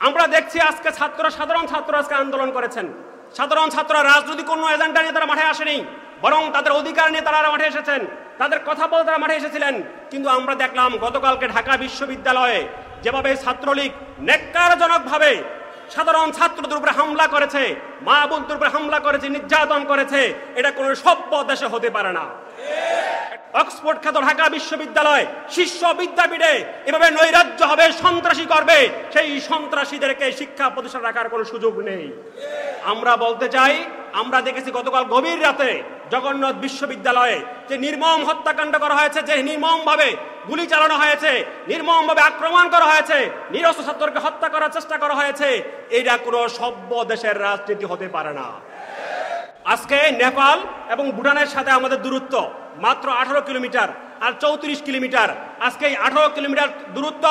আমরা দেখছি আজকে সাধারণ ছাত্র আজকে আন্দোলন করেছেন। সাধারণ ছাত্ররা রাজনৈতিক কোনো এজেন্ডা নিয়ে তারা মাঠে আসেনি, বরং তাদের অধিকার নিয়ে তারা মাঠে এসেছেন, তাদের কথা বলতে তারা মাঠে এসেছিলেন। কিন্তু আমরা দেখলাম গতকালকে ঢাকা বিশ্ববিদ্যালয়ে যেভাবে ছাত্রলীগ ন্যাক্কারজনকভাবে সাধারণ ছাত্রদের উপরে হামলা করেছে, মা বোনদের উপরে হামলা করেছে, নির্যাতন করেছে, এটা কোনো সভ্য দেশে হতে পারে না। অক্সফোর্ড খ্যাত ঢাকা বিশ্ববিদ্যালয় শীর্ষ বিদ্যাপীঠে এভাবে নৈরাজ্য হবে, সন্ত্রাসী করবে, সেই সন্ত্রাসীদেরকে শিক্ষা প্রতিষ্ঠান রাখার কোনো সুযোগ নেই। আমরা বলতে চাই, আমরা দেখেছি গতকাল গভীর রাতে জগন্নাথ বিশ্ববিদ্যালয়ে যে নির্মম হত্যাকাণ্ড করা হয়েছে, যে নির্মমভাবে গুলি চালানো হয়েছে, নির্মমভাবে আক্রমণ করা হয়েছে, নিরস্ত্র ছাত্রকে হত্যা করার চেষ্টা করা হয়েছে, এটা কোনো সভ্য দেশের রাজনীতি হতে পারে না। আজকে নেপাল এবং ভুটানের সাথে আমাদের দূরত্ব মাত্র 18 কিলোমিটার আর 34 কিলোমিটার। আজকে এই 18 কিলোমিটার দূরত্ব,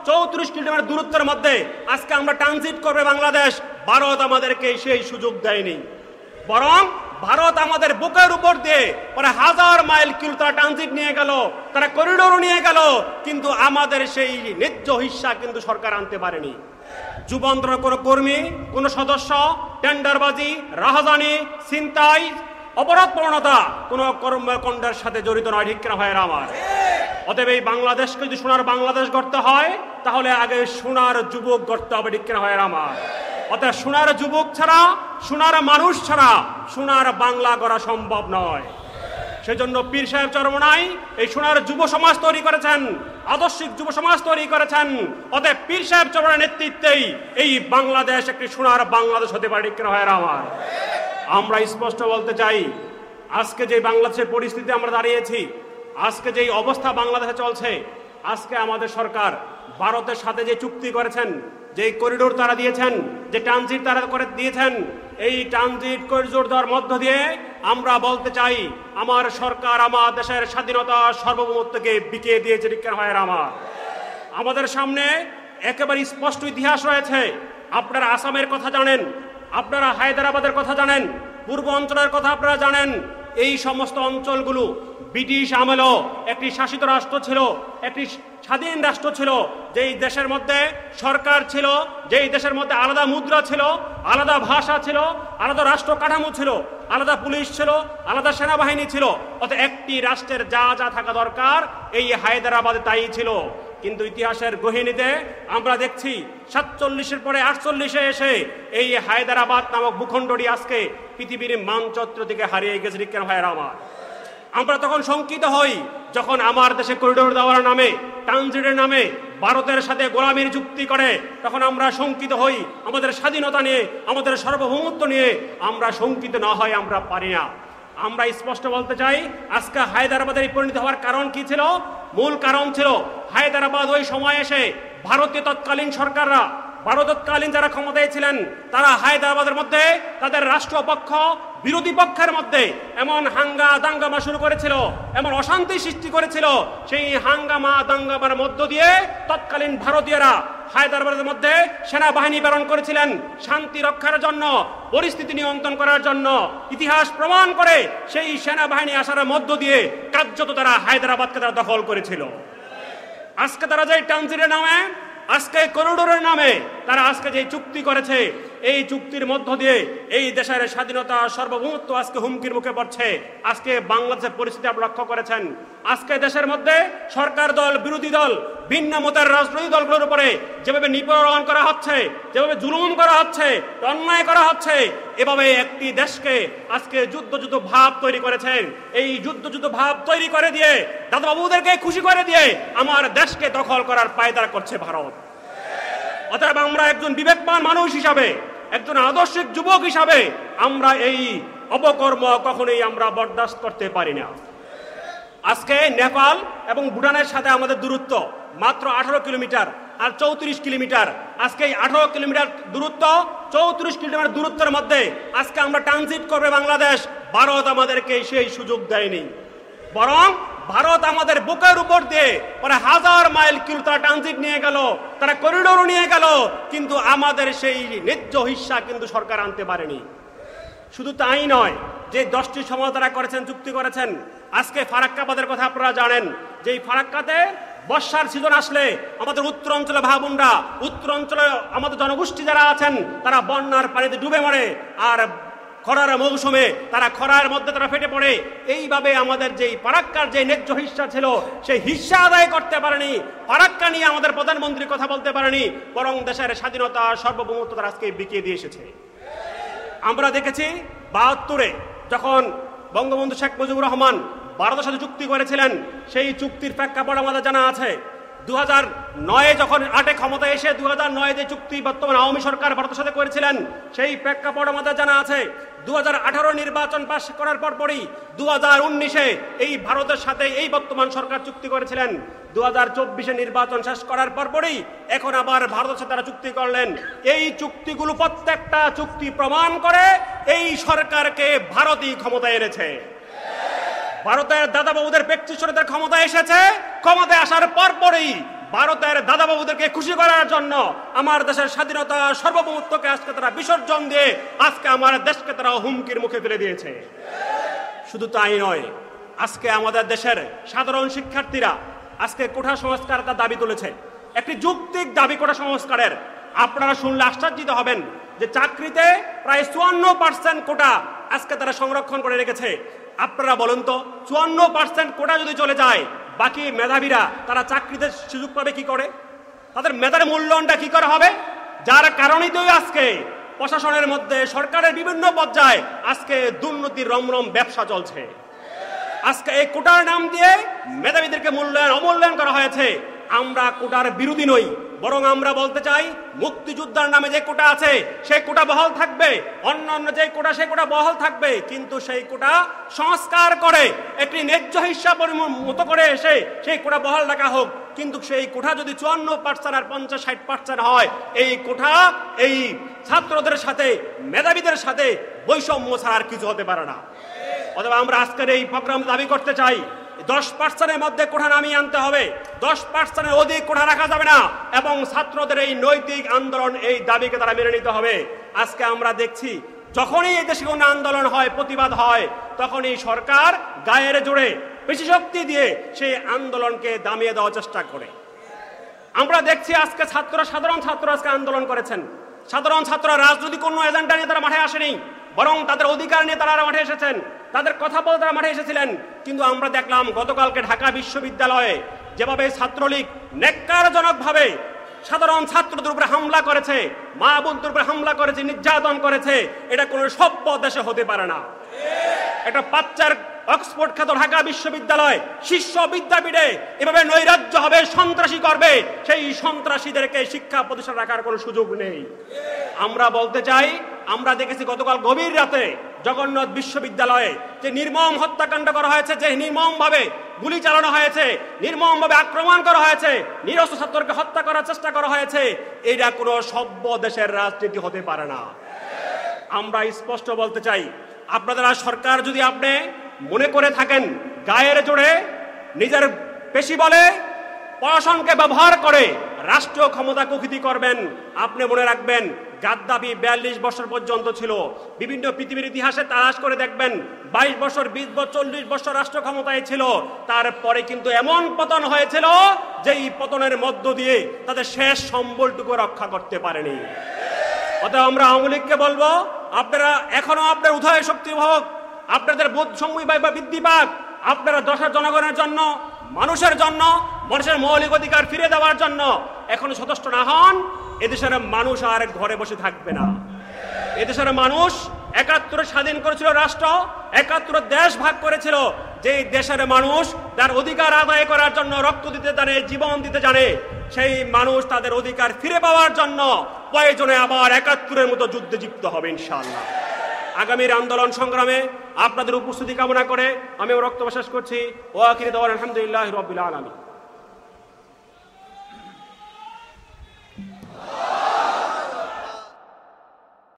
34 কিলোমিটার দূরত্বের মধ্যে আজকে আমরা ট্রানজিট করবে বাংলাদেশ। ভারত আমাদেরকে সেই সুযোগ দেয়নি, বরং ভারত আমাদের বুকের উপর দিয়ে প্রায় 1000 মাইল কিলো তারা ট্রানজিট নিয়ে গেল, তারা করিডোরও নিয়ে গেল, কিন্তু আমাদের সেই ন্যায্য হিস্সা কিন্তু সরকার আনতে পারেনি। যুবন্ত্র কোনো কর্মী, কোনো সদস্য টেন্ডারবাজি, রাহাজানি, ছিনতাই, অপরাধ প্রবণতা কোনো কর্মকাণ্ডের সাথে জড়িত নয়। ঠিক কিনা ভাইয়েরা আমার? অতএব এই বাংলাদেশকে যদি সোনার বাংলাদেশ গড়তে হয়, তাহলে আগে সোনার যুবক গড়তে হবে। ঠিক কিনা ভাইয়েরা আমার? অতএব সোনার যুবক ছাড়া, সোনার মানুষ ছাড়া সোনার বাংলা গড়া সম্ভব নয়। সেজন্য পীর সাহেব চরমনাই এই সোনার যুব সমাজ তৈরি করেছেন, আদর্শিক যুব সমাজ তৈরি করেছেন। অতএব পীর সাহেব চরমনার নেতৃত্বেই এই বাংলাদেশ একটি সোনার বাংলাদেশ হতে পারে। ঠিক কিনা ভাইয়েরা আমার? আমরা স্পষ্ট বলতে চাই, আজকে যে বাংলাদেশের পরিস্থিতি আমরা দাঁড়িয়েছি, আজকে যেই অবস্থা বাংলাদেশে চলছে, আজকে আমাদের সরকার ভারতের সাথে যে চুক্তি করেছেন, যে করিডোর তারা দিয়েছেন, যে ট্রানজিট তারা করে দিয়েছেন, এই ট্রানজিট করিডোর দেওয়ার মধ্য দিয়ে আমরা বলতে চাই আমার সরকার আমার দেশের স্বাধীনতা সার্বভৌমত্বকে বিকিয়ে দিয়েছে। ঠিক কিনা ভাইয়েরা আমার? আমাদের সামনে একেবারে স্পষ্ট ইতিহাস রয়েছে। আপনারা আসামের কথা জানেন, আপনারা হায়দ্রাবাদের কথা জানেন, পূর্ব অঞ্চলের কথা আপনারা জানেন। এই সমস্ত অঞ্চলগুলো ব্রিটিশ আমলেও একটি শাসিত রাষ্ট্র ছিল, একটি স্বাধীন রাষ্ট্র ছিল, যেই দেশের মধ্যে সরকার ছিল, যেই দেশের মধ্যে আলাদা মুদ্রা ছিল, আলাদা ভাষা ছিল, আলাদা রাষ্ট্র কাঠামো ছিল, আলাদা পুলিশ ছিল, আলাদা সেনাবাহিনী ছিল। অর্থাৎ একটি রাষ্ট্রের যা যা থাকা দরকার এই হায়দ্রাবাদে তাই ছিল। কিন্তু ইতিহাসের গহিনীতে আমরা দেখছি 47-এর পরে 48-এ এসে এই হায়দ্রাবাদ নামক ভূখণ্ডটি আজকে পৃথিবীর মানচিত্র থেকে হারিয়ে গেছে। ঠিক কিনা ভাইয়েরা আমার? আমরা তখন শঙ্কিত হই যখন আমার দেশে করিডোর দেওয়ার নামে, ট্রানজিটের নামে ভারতের সাথে গোলামির চুক্তি করে, তখন আমরা শঙ্কিত হই। আমাদের স্বাধীনতা নিয়ে, আমাদের সার্বভৌমত্ব নিয়ে আমরা শঙ্কিত না হয় আমরা পারি না। আমরা স্পষ্ট বলতে চাই, আজকে হায়দ্রাবাদের পরিণত হওয়ার কারণ কি ছিল? মূল কারণ ছিল হায়দ্রাবাদ ওই সময় এসে ভারতীয় তৎকালীন সরকাররা, ভারতকালীন যারা ক্ষমতায় ছিলেন, তারা হায়দ্রাবাদের মধ্যে তাদের রাষ্ট্রপক্ষ বিরোধী পক্ষের মধ্যে এমন দাঙ্গামা শুরু করেছিল, এমন অশান্তি সৃষ্টি করেছিল। সেই হাঙ্গামা দাঙ্গামার মধ্য দিয়ে তৎকালীন ভারতীয়রা হায়দ্রাবাদের মধ্যে সেনাবাহিনী প্রেরণ করেছিলেন শান্তি রক্ষার জন্য, পরিস্থিতি নিয়ন্ত্রণ করার জন্য। ইতিহাস প্রমাণ করে সেই সেনাবাহিনী আসার মধ্য দিয়ে কার্যত তারা হায়দ্রাবাদকে তারা দখল করেছিল। আজকে তারা যে ট্রানজিটের নামে, আজকে করিডোরের নামে তারা আজকে যে চুক্তি করেছে, এই চুক্তির মধ্য দিয়ে এই দেশের স্বাধীনতা সার্বভৌমত্ব আজকে হুমকির মুখে পড়ছে। আজকে বাংলাদেশের পরিস্থিতি আপনি লক্ষ্য করেছেন, আজকে দেশের মধ্যে সরকার দল, বিরোধী দল, ভিন্ন মতের রাজনৈতিক দলগুলোর উপরে যেভাবে নিপীড়ন করা হচ্ছে, যেভাবে জুলুম করা হচ্ছে, অন্যায় করা হচ্ছে, এভাবে একটি দেশকে আজকে যুদ্ধ ভাব তৈরি করেছেন। এই যুদ্ধ ভাব তৈরি করে দিয়ে, দাদাবাবুদেরকে খুশি করে দিয়ে আমার দেশকে দখল করার পায়তারা করছে ভারত। অতএব আমরা একজন বিবেকবান মানুষ হিসাবে, একজন আদর্শিক যুবক হিসাবে আমরা এই অপকর্ম কখনোই আমরা বরদাস্ত করতে পারি না। আজকে নেপাল এবং ভুটানের সাথে আমাদের দূরত্ব মাত্র 18 কিলোমিটার আর 34 কিলোমিটার। আজকে এই 18 কিলোমিটার দূরত্ব, 34 কিলোমিটার দূরত্বের মধ্যে আজকে আমরা ট্রানজিট করবে বাংলাদেশ। ভারত আমাদেরকে সেই সুযোগ দেয়নি, বরং ভারত আমাদের বুকের উপর দিয়ে প্রায় 1000 মাইল কিলো তারা ট্রানজিট নিয়ে গেল, তারা করিডোরও নিয়ে গেল, কিন্তু আমাদের সেই ন্যায্য হিস্সা কিন্তু সরকার আনতে পারেনি। শুধু তাই নয়, যে 10টি সমঝোতা করেছেন, চুক্তি করেছেন, আজকে ফারাক্কাবাদের কথা আপনারা জানেন, যে এই ফারাক্কাতে বর্ষার সিজন আসলে আমাদের উত্তরাঞ্চলে ভাবুনরা, উত্তরাঞ্চলে আমাদের জনগোষ্ঠী যারা আছেন তারা বন্যার পানিতে ডুবে মরে, আর খরার মৌসুমে তারা খরার মধ্যে তারা ফেটে পড়ে। এইভাবে আমাদের যেই ফারাক্কার যে ন্যায্য হিস্সা ছিল সেই হিস্সা আদায় করতে পারেনি। ফারাক্কা নিয়ে আমাদের প্রধানমন্ত্রী কথা বলতে পারেনি, বরং দেশের স্বাধীনতা সার্বভৌমত্ব তারা আজকে বিকিয়ে দিয়ে এসেছে। আমরা দেখেছি ৭২-এ যখন বঙ্গবন্ধু শেখ মুজিবুর রহমান ভারতের সাথে চুক্তি করেছিলেন, সেই চুক্তির প্রেক্ষাপট আমাদের জানা আছে। 2009-এ যখন 8-এ ক্ষমতা এসে 2009-এ যে চুক্তি বর্তমান আওয়ামী সরকার ভারতের সাথে করেছিলেন সেই প্রেক্ষাপট আমাদের জানা আছে। 2018 নির্বাচন পাশ করার পরপরই 2019-এ এই ভারতের সাথে এই বর্তমান সরকার চুক্তি করেছিলেন। 2024-এ নির্বাচন শেষ করার পরপরই এখন আবার ভারতের সাথে তারা চুক্তি করলেন। এই চুক্তিগুলো প্রত্যেকটা চুক্তি প্রমাণ করে এই সরকারকে ভারতই ক্ষমতায় এনেছে। ভারতের দাদাবাবুদের প্রেক্ষিতদের ক্ষমতা এসেছে, ক্ষমতায় আসার পরপরই ভারতের দাদাবাবুদেরকে খুশি করার জন্য আমার দেশের স্বাধীনতা সার্বভৌমত্বকে আজকে তারা বিসর্জন দিয়ে আজকে আমার দেশকে তারা হুমকির মুখে ফেলে দিয়েছে। শুধু তাই নয়, আজকে আমাদের দেশের সাধারণ শিক্ষার্থীরা আজকে কোঠা সংস্কার তার দাবি তুলেছে, একটি যৌক্তিক দাবি কোঠা সংস্কারের। আপনারা শুনলে আশ্চর্যিত হবেন যে চাকরিতে প্রায় 54% কোটা আজকে তারা সংরক্ষণ করে রেখেছে। আপনারা বলুন তো, 54% কোটা যদি চলে যায়, বাকি মেধাবীরা তারা চাকরিতে সুযোগ পাবে কি করে? তাদের মেধার মূল্যায়নটা কি করে হবে? যার কারণেই তো আজকে প্রশাসনের মধ্যে সরকারের বিভিন্ন পর্যায়ে আজকে দুর্নীতির রমরম ব্যবসা চলছে। আজকে এই কোটার নাম দিয়ে মেধাবীদেরকে অমূল্যায়ন করা হয়েছে। আমরা কোটার বিরোধী নই, বরং আমরা বলতে চাই মুক্তিযোদ্ধার নামে যে কোটা আছে সেই কোটা বহাল থাকবে, অন্যান্য যে কোটা সেই কোটা বহাল থাকবে, কিন্তু সেই কোটা সংস্কার করে একটি ন্যায্য হিস্সা মতো করে এসে সেই কোটা বহাল রাখা হোক। কিন্তু সেই কোটা যদি 54% আর 50-60% হয়, এই কোটা এই ছাত্রদের সাথে মেধাবীদের সাথে বৈষম্য ছাড়া আর কিছু হতে পারে না। অথবা আমরা আজকের এই প্রোগ্রাম দাবি করতে চাই 10%-এর মধ্যে কোঠা নামিয়ে আনতে হবে, 10%-এর অধিক কোঠা রাখা যাবে না, এবং ছাত্রদের এই নৈতিক আন্দোলন এই দাবিকে তারা মেনে নিতে হবে। আজকে আমরা দেখছি যখনই এই দেশে কোনো আন্দোলন হয়, প্রতিবাদ হয়, তখনই সরকার গায়ের জোরে বেশি শক্তি দিয়ে সেই আন্দোলনকে দামিয়ে দেওয়ার চেষ্টা করে। আমরা দেখছি আজকে সাধারণ ছাত্র আজকে আন্দোলন করেছেন। সাধারণ ছাত্ররা রাজনৈতিক কোনো এজেন্ডা নিয়ে তারা মাঠে আসেনি, বরং তাদের অধিকার নিয়ে তারা মাঠে এসেছেন, তাদের কথা বলে তারা মাঠে এসেছিলেন। কিন্তু আমরা দেখলাম গতকালকে ঢাকা বিশ্ববিদ্যালয়ে যেভাবে ছাত্রলীগ ন্যাক্কারজনকভাবে সাধারণ ছাত্রদের উপরে হামলা করেছে, মা বোনদের উপরে হামলা করেছে, নির্যাতন করেছে, এটা কোনো সভ্য দেশে হতে পারে না। একটা বাচ্চার অক্সফোর্ড খ্যাত ঢাকা বিশ্ববিদ্যালয় শীর্ষ বিদ্যাপীঠে এভাবে নৈরাজ্য হবে, সন্ত্রাসী করবে, সেই সন্ত্রাসীদেরকে শিক্ষা প্রতিষ্ঠান রাখার কোনো সুযোগ নেই। আমরা বলতে চাই, আমরা দেখেছি গতকাল গভীর রাতে জগন্নাথ বিশ্ববিদ্যালয়ে যে নির্মম হত্যাকাণ্ড করা হয়েছে, যে নির্মমভাবে গুলি চালানো হয়েছে, নির্মমভাবে আক্রমণ করা হয়েছে, নিরস্ত্র ছাত্রকে হত্যা করার চেষ্টা করা হয়েছে, এটা কোনো সভ্য দেশের রাজনীতি হতে পারে না। আমরা স্পষ্ট বলতে চাই, আপনাদের সরকার যদি আপনি মনে করে থাকেন গায়ের জোরে নিজের পেশি বলে প্রশাসনকে ব্যবহার করে রাষ্ট্রীয় ক্ষমতা কুক্ষিগত করবেন, আপনি মনে রাখবেন গাদ্দাফি 42 বছর পর্যন্ত ছিল। বিভিন্ন পৃথিবীর ইতিহাসে তালাশ করে দেখবেন 22 বছর, 20 বছর, 40 বছর রাষ্ট্র ক্ষমতায় ছিল, তারপরে কিন্তু এমন পতন হয়েছিল যেই পতনের মধ্য দিয়ে তাদের শেষ সম্বলটুকু রক্ষা করতে পারেনি। অতএব আমরা আওয়ামী লীগকে বলবো, আপনারা এখনো আপনার উদয় শক্তি হোক, আপনাদের বোধ সময় বা বৃদ্ধি পাক, আপনারা দেশের জনগণের জন্য, মানুষের জন্য, মানুষের মৌলিক অধিকার ফিরে দেওয়ার জন্য এখনো সচেষ্ট না হন, এদেশের মানুষ আর ঘরে বসে থাকবে না। এদেশের মানুষ ৭১ স্বাধীন করেছিল রাষ্ট্র, ৭১ দেশ ভাগ করেছিল, যে দেশের মানুষ তার অধিকার আদায় করার জন্য রক্ত দিতে জানে, জীবন দিতে জানে, সেই মানুষ তাদের অধিকার ফিরে পাওয়ার জন্য প্রয়োজনে আবার ৭১-এর মতো যুদ্ধে জিতত হবে ইনশাআল্লাহ। আগামীর আন্দোলন সংগ্রামে আপনাদের উপস্থিতি কামনা করে আমি বক্তব্য শেষ করছি। ওয়া আখিরু দাওয়ানা আলহামদুলিল্লাহি রাব্বিল আলামিন।